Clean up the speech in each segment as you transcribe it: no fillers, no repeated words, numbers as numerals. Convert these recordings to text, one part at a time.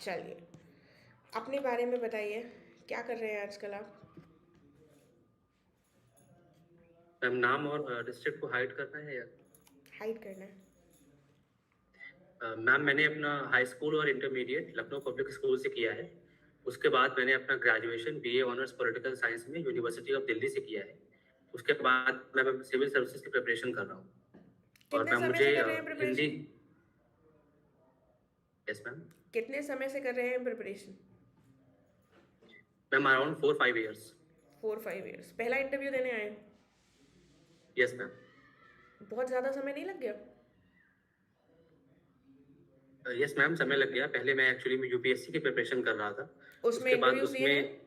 चलिए, अपने बारे में बताइए, क्या कर रहे हैं आजकल आप? मैम नाम और डिस्ट्रिक्ट को हाइड करना है या हाइड करना है। मैम मैंने अपना हाई स्कूल और इंटरमीडिएट लखनऊ पब्लिक स्कूल से किया है। उसके बाद मैंने अपना graduation BA honours political science में यूनिवर्सिटी ऑफ दिल्ली से किया है। उसके बाद मैं सिविल सर्विसेज की प्रिपरेशन कर रहा हूँ। और कितने मैम समय से मुझे कर रहे हैं हिंदी। प्रिपरेशन? Yes ma'am. कितने समय से कर रहे हैं preparation? Ma'am around 4-5 years. 4-5 years. पहला इंटरव्यू देने आए हैं? Yes ma'am. बहुत ज़्यादा समय नहीं लग गया? यस मैम, समय लग गया। पहले मैं एक्चुअली में यूपीएससी की प्रिपरेशन कर रहा था। उसमें उसके बाद इंटरव्यूज दिए उसमें हैं?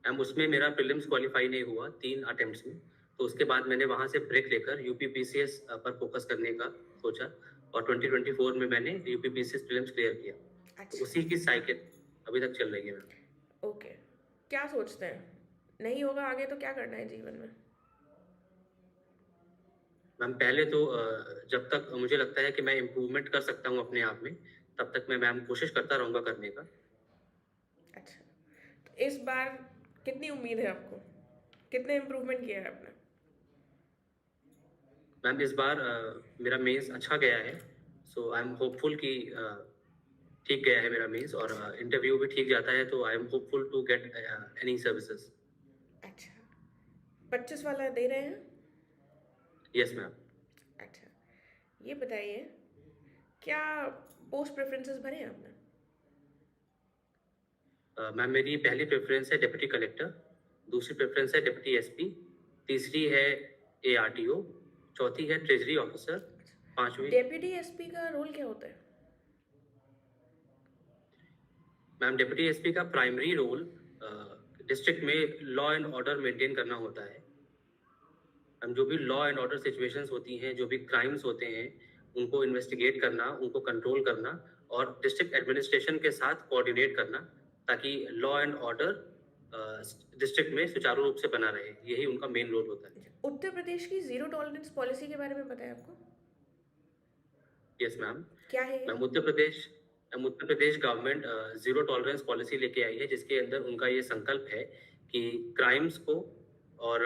मैम उसमें मेरा प्रीलिम्स क्वालिफाई नहीं हुआ 3 अटेम्प्ट्स में। तो उसके बाद मैंने वहां से ब्रेक लेकर यूपी पीसीएस पर फोकस करने का सोचा। और 2024 में मैंने यूपी पीसीएस प्रीलिम्स क्लियर किया। तो अच्छा। उसी की साइकिल अभी तक चल रही है मैम। ओके। क्या सोचते हैं, नहीं होगा आगे तो क्या करना है जीवन में? मैम पहले तो जब तक मुझे लगता है कि मैं इम्प्रूवमेंट कर सकता हूँ अपने आप में, तब तक मैं मैम कोशिश करता रहूंगा करने का। अच्छा, तो इस बार कितनी उम्मीद है आपको? कितने इम्प्रूवमेंट किया है आपने? मैम इस बार मेरा मेंस अच्छा गया है। सो आई एम होपफुल कि ठीक गया है मेरा मेंस। और अच्छा। इंटरव्यू भी ठीक जाता है तो I am hopeful to get any services. अच्छा, 25 वाला दे रहे हैं? Yes ma'am. अच्छा, ये बताइए, क्या पोस्ट प्रेफरेंसेस भरे हैं आपने? मैम मेरी पहली प्रेफरेंस है डिप्टी कलेक्टर, दूसरी प्रेफरेंस है डिप्टी एसपी, तीसरी है एआरटीओ, चौथी है ट्रेजरी ऑफिसर, पांचवी। डेप्यूटी एसपी का रोल क्या होता है? मैम डिप्टी एसपी का प्राइमरी रोल डिस्ट्रिक्ट में लॉ एंड ऑर्डर मेंटेन करना होता है। हम जो भी लॉ एंड ऑर्डर सिचुएशंस होती हैं, जो भी क्राइम्स होते हैं, उनको इन्वेस्टिगेट करना, उनको कंट्रोल करना और डिस्ट्रिक्ट एडमिनिस्ट्रेशन के साथ कोऑर्डिनेट करना, ताकि लॉ एंड ऑर्डर डिस्ट्रिक्ट में सुचारू रूप से बना रहे। यही उनका मेन रोल होता है। उत्तर प्रदेश की जीरो टॉलरेंस पॉलिसी के बारे में पता है आपको? Yes ma'am. क्या है ये? Ma'am Uttar Pradesh government zero tolerance policy लेके आई है, जिसके अंदर उनका ये संकल्प है कि क्राइम्स को और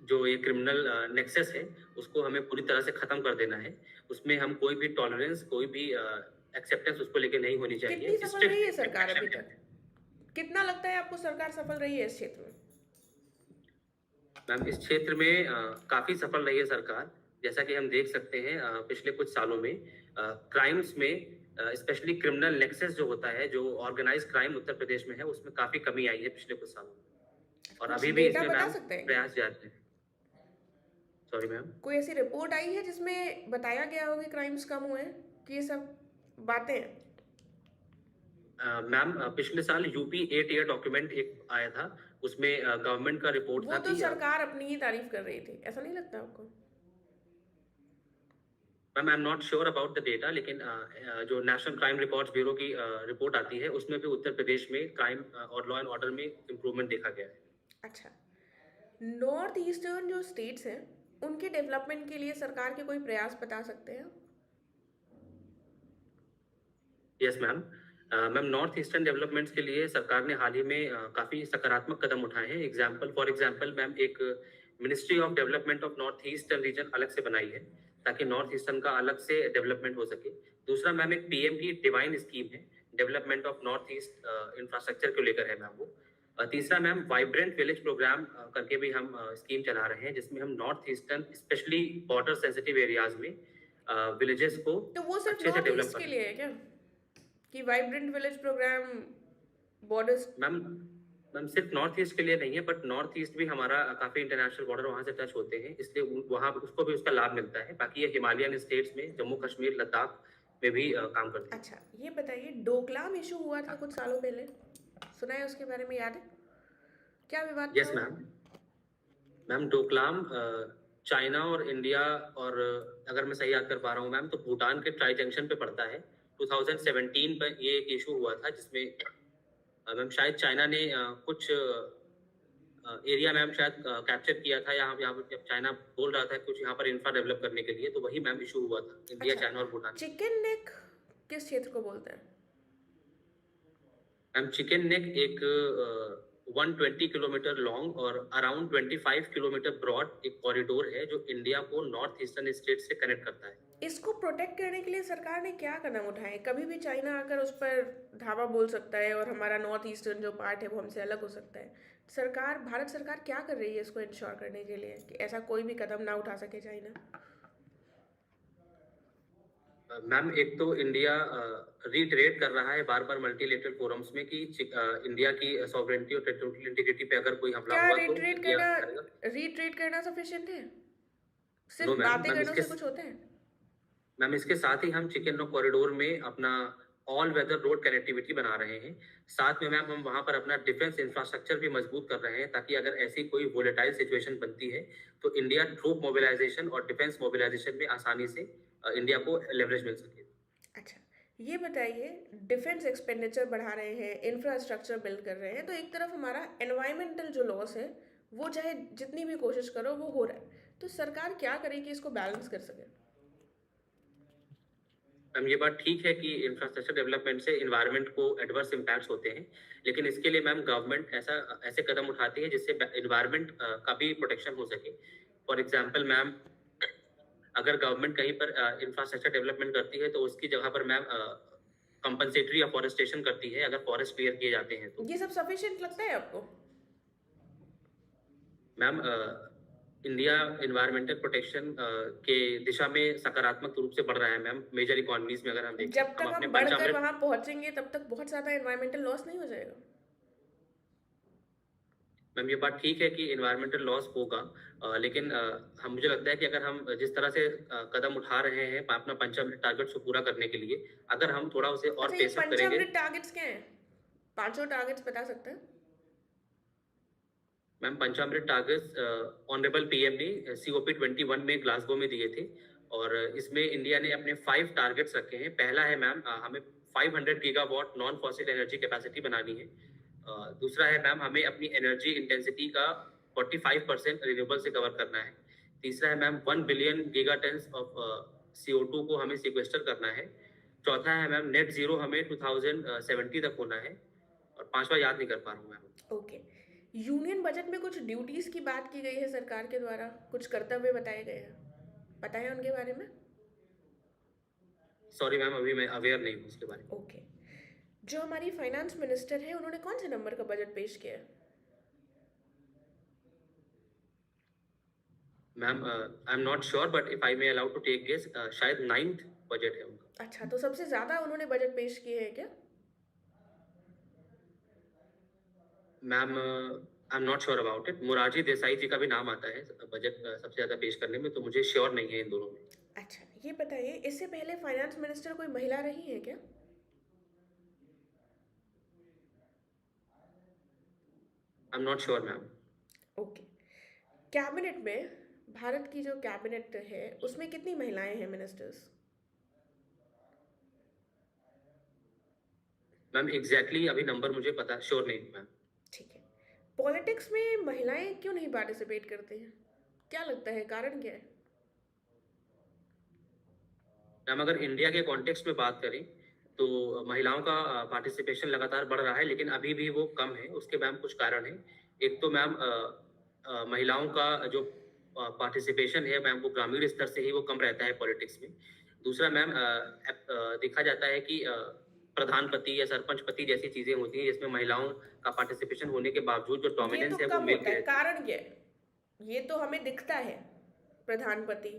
जो ये क्रिमिनल नेक्सस है, उसको हमें पूरी तरह से खत्म कर देना है। उसमें हम कोई भी टॉलरेंस, कोई भी एक्सेप्टेंस उसको लेके नहीं होनी कितनी चाहिए। सफल रही है स्ट्रिक्ट सरकार अभी एक्शन है। तक? कितना लगता है आपको सरकार सफल रही है इस क्षेत्र में? मैम इस क्षेत्र में काफी सफल रही है सरकार। जैसा कि हम देख सकते हैं पिछले कुछ सालों में क्राइम्स में, स्पेशली क्रिमिनल नेक्सस जो होता है, जो ऑर्गेनाइज क्राइम उत्तर प्रदेश में है, उसमें काफी कमी आई है पिछले कुछ सालों में। और कुछ अभी भी डेटा इसमें बता मैम सकते हैं क्या? प्रयास जारी है। Sorry ma'am. कोई ऐसी रिपोर्ट आई है जिसमें बताया गया हो कि क्राइम्स कम हुए हैं, कि ये सब बातें हैं? मैम पिछले साल यूपी 8 ईयर डॉक्यूमेंट एक आया था। उसमें गवर्नमेंट का रिपोर्ट वो था तो कि सरकार अपनी ही तारीफ कर रही थी, ऐसा नहीं लगता आपको? Ma'am I am not sure about the data, लेकिन जो नेशनल क्राइम रिकॉर्ड्स ब्यूरो की रिपोर्ट आती है, उसमें भी उत्तर प्रदेश में क्राइम और लॉ एंड ऑर्डर में इम्प्रूवमेंट देखा गया है। अच्छा, नॉर्थ ईस्टर्न जो स्टेट्स हैं, उनके डेवलपमेंट के लिए सरकार के कोई प्रयास बता सकते हैं? Yes ma'am. Ma'am north eastern developments के लिए सरकार ने हाल ही में काफी सकारात्मक कदम उठाए हैं। फॉर एग्जाम्पल मैम एक ministry of development of north eastern region अलग से बनाई है, ताकि नॉर्थ ईस्टर्न का अलग से डेवलपमेंट हो सके। दूसरा मैम एक पीएम की डिवाइन स्कीम है, development of north east infrastructure को लेकर है मैम वो। तीसरा मैम वाइब्रेंट विलेज प्रोग्राम करके भी हम स्कीम चला रहे हैं, जिसमें हम north eastern specially border sensitive areas में विलेजेस को तो वो सिर्फ अच्छे से नॉर्थ डेवलप ईस्ट के कर। लिए है क्या, कि vibrant village programme borders? Ma'am ma'am सिर्फ नॉर्थ ईस्ट के लिए नहीं है, बट नॉर्थ ईस्ट भी हमारा काफी इंटरनेशनल बॉर्डर वहां से टच होते हैं, इसलिए वहां उसको भी उसका लाभ मिलता है। बाकी ये हिमालयन स्टेट्स में जम्मू कश्मीर लद्दाख में भी काम करते हैं। अच्छा, ये बताइए, डोकलाम इशू हुआ था कुछ सालों पहले, सुना है उसके बारे में, याद है? क्या विवाद था यस वो? मैम। मैम डोकलाम चाइना और इंडिया और अगर मैं सही याद कर पा रहा हूँ मैम, तो भूटान के ट्राई जंक्शन पे पड़ता है। 2017 पर ये एक इशू हुआ था, जिसमें मैम शायद चाइना ने कुछ एरिया मैम शायद कैप्चर किया था। यहाँ पर जब चाइना बोल रहा था कुछ यहाँ पर इंफ्रा डेवलप करने के लिए, तो वही मैम इशू हुआ था इंडिया, अच्छा, चाइना और भूटान के बीच। चिकन नेक किस क्षेत्र को बोलते हैं? मैम चिकन नेक एक 120 किलोमीटर लॉन्ग और अराउंड 25 किलोमीटर ब्रॉड एक कॉरिडोर है जो इंडिया को नॉर्थ ईस्टर्न स्टेट से कनेक्ट करता है। इसको प्रोटेक्ट करने के लिए सरकार ने क्या कदम उठाए? कभी भी चाइना आकर उस पर धावा बोल सकता है और हमारा नॉर्थ ईस्टर्न जो पार्ट है वो हमसे अलग हो सकता है। भारत सरकार क्या कर रही है इसको इंश्योर करने के लिए कि ऐसा कोई भी कदम ना उठा सके चाइना? मैम एक तो इंडिया रीटरेट कर रहा है बार बार मल्टीलेटरल फोरम्स में कि इंडिया की सॉवरेनिटी और टेरिटोरियल इंटीग्रिटी पे अगर कोई हमला क्या हुआ तो इंडिया करेगा। रिट्रेट करना सफिशिएंट है? नो सिर्फ मैम। बातें करने से कुछ होता है? मैम इसके साथ ही हम चिकन नॉक कॉरिडोर में अपना ऑल वेदर रोड कनेक्टिविटी बना रहे हैं। साथ में मैम हम वहां पर अपना डिफेंस इंफ्रास्ट्रक्चर भी मजबूत कर रहे हैं ताकि अगर ऐसी कोई वोलेटाइल सिचुएशन बनती है तो इंडिया ट्रूप मोबिलाइजेशन और डिफेंस मोबिलाइजेशन में आसानी से इंडिया को लेवरेज मिल सके। अच्छा, ये बताइए, डिफेंस एक्सपेंडिचर बढ़ा रहे हैं, इंफ्रास्ट्रक्चर बिल्ड कर रहे हैं, तो एक तरफ हमारा एनवायरमेंटल जो लॉस है वो चाहे जितनी भी कोशिश करो वो हो रहा है, तो सरकार क्या करे कि इसको बैलेंस कर सके? मैम ये बात ठीक है कि इंफ्रास्ट्रक्चर डेवलपमेंट से इन्वायरमेंट को एडवर्स इम्पैक्ट्स होते हैं, लेकिन इसके लिए मैम गवर्नमेंट ऐसे कदम उठाती है जिससे इन्वायरमेंट का भी प्रोटेक्शन हो सके। फॉर एग्जांपल मैम अगर गवर्नमेंट कहीं पर इंफ्रास्ट्रक्चर डेवलपमेंट करती है तो उसकी जगह पर मैम कंपनसेटरी अफॉरेस्टेशन करती है अगर फॉरेस्ट क्लियर किए जाते हैं तो। ये सब सफिशिएंट लगता है आपको? मैम इंडिया इन्वायरमेंटल प्रोटेक्शन के दिशा में सकारात्मक रूप से बढ़ रहा है मैम। मेजर इकोनॉमीज में अगर हम देखें जब तक हम अपने हम बढ़कर पंचामृत वहां पहुंचेंगे तब तक बहुत ज्यादा एनवायरमेंटल लॉस नहीं हो जाएगा? मैम ये बात ठीक है कि इन्वायरमेंटल लॉस होगा, लेकिन हम मुझे लगता है कि अगर हम जिस तरह से कदम उठा रहे हैं अपना पंचामृत टारगेट्स को पूरा करने के लिए, अगर हम थोड़ा उसे और अच्छा, ये पेसअप करेंगे। पंचामृत टारगेट्स क्या हैं? पांचों टारगेट्स बता सकते हैं? मैम पंचामृत टारगेट्स ऑनरेबल पीएम ने COP 21 में ग्लासगो में दिए थे और इसमें इंडिया ने अपने 5 टारगेट्स रखे हैं। पहला है मैम हमें 500 gigawatt non fossil energy capacity बनानी है। दूसरा है मैम हमें अपनी एनर्जी इंटेंसिटी का 45% रिन्यूएबल से कवर करना है। तीसरा है मैम 1 बिलियन गीगाटन्स ऑफ CO2 को हमें सिक्वेस्टर करना है। चौथा है मैम नेट जीरो हमें 2070 तक होना है और पांचवा याद नहीं कर पा रहा हूँ मैम। ओके, यूनियन बजट में कुछ ड्यूटीज की बात की गई है सरकार के द्वारा, कुछ कर्तव्य बताए गए हैं, पता है उनके बारे में? सॉरी मैम अभी मैं अवेयर नहीं हूँ उसके बारे में। ओके, जो हमारी फाइनेंस मिनिस्टर है उन्होंने कौन से नंबर का बजट पेश किया है? Ma'am I am not sure but if I may allow to take guess शायद 9th बजट है उनका। अच्छा, तो सबसे ज्यादा उन्होंने बजट पेश किए हैं क्या? Ma'am I am not sure about it. Morarji Desai ji का भी नाम आता है बजट सबसे ज्यादा पेश करने में, तो मुझे श्योर नहीं है इन दोनों में। अच्छा, ये बताइए, इससे पहले फाइनेंस मिनिस्टर कोई महिला रही है क्या? आई am not sure ma'am. Okay, cabinet में, भारत की जो कैबिनेट है उसमें कितनी महिलाएं हैं मिनिस्टर्स? मैम एग्जैक्टली अभी नंबर मुझे पता श्योर नहीं मैम। ठीक है, पॉलिटिक्स में महिलाएं क्यों नहीं पार्टिसिपेट करती हैं? क्या लगता है, कारण क्या है? मैम अगर इंडिया के कॉन्टेक्स्ट में बात करें तो महिलाओं का पार्टिसिपेशन लगातार बढ़ रहा है लेकिन अभी भी वो कम है। उसके मैम कुछ कारण है। एक तो मैम महिलाओं का जो पार्टिसिपेशन है मैम वो ग्रामीण स्तर से ही वो कम रहता है पॉलिटिक्स में। दूसरा मैम देखा जाता है कि प्रधानपति या सरपंच पति जैसी चीजें होती हैं जिसमें महिलाओं का पार्टिसिपेशन होने के बावजूद जो ये डोमिनेंस तो है वो कम मेल होता की है, रहती है। कारण क्या है? ये तो हमें दिखता है, प्रधानपति,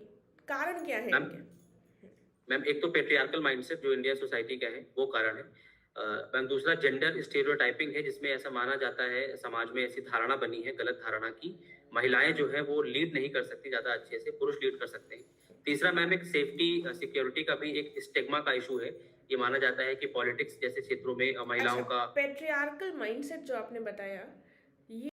कारण क्या है मैम इनके? मैम एक तो पेट्रियार्कल माइंडसेट जो इंडियन सोसाइटी का है वो कारण है। मैम दूसरा जेंडर स्टेरियोटाइपिंग है जिसमें ऐसा माना जाता है, समाज में ऐसी धारणा बनी है गलत धारणा की महिलाएं जो है वो लीड नहीं कर सकती ज्यादा अच्छे से, पुरुष लीड कर सकते हैं। तीसरा मैम एक सेफ्टी सिक्योरिटी का भी एक स्टिग्मा का इशू है। ये माना जाता है कि पॉलिटिक्स जैसे क्षेत्रों में महिलाओं अच्छा, का पेट्रियार्कल माइंडसेट जो आपने बताया, ये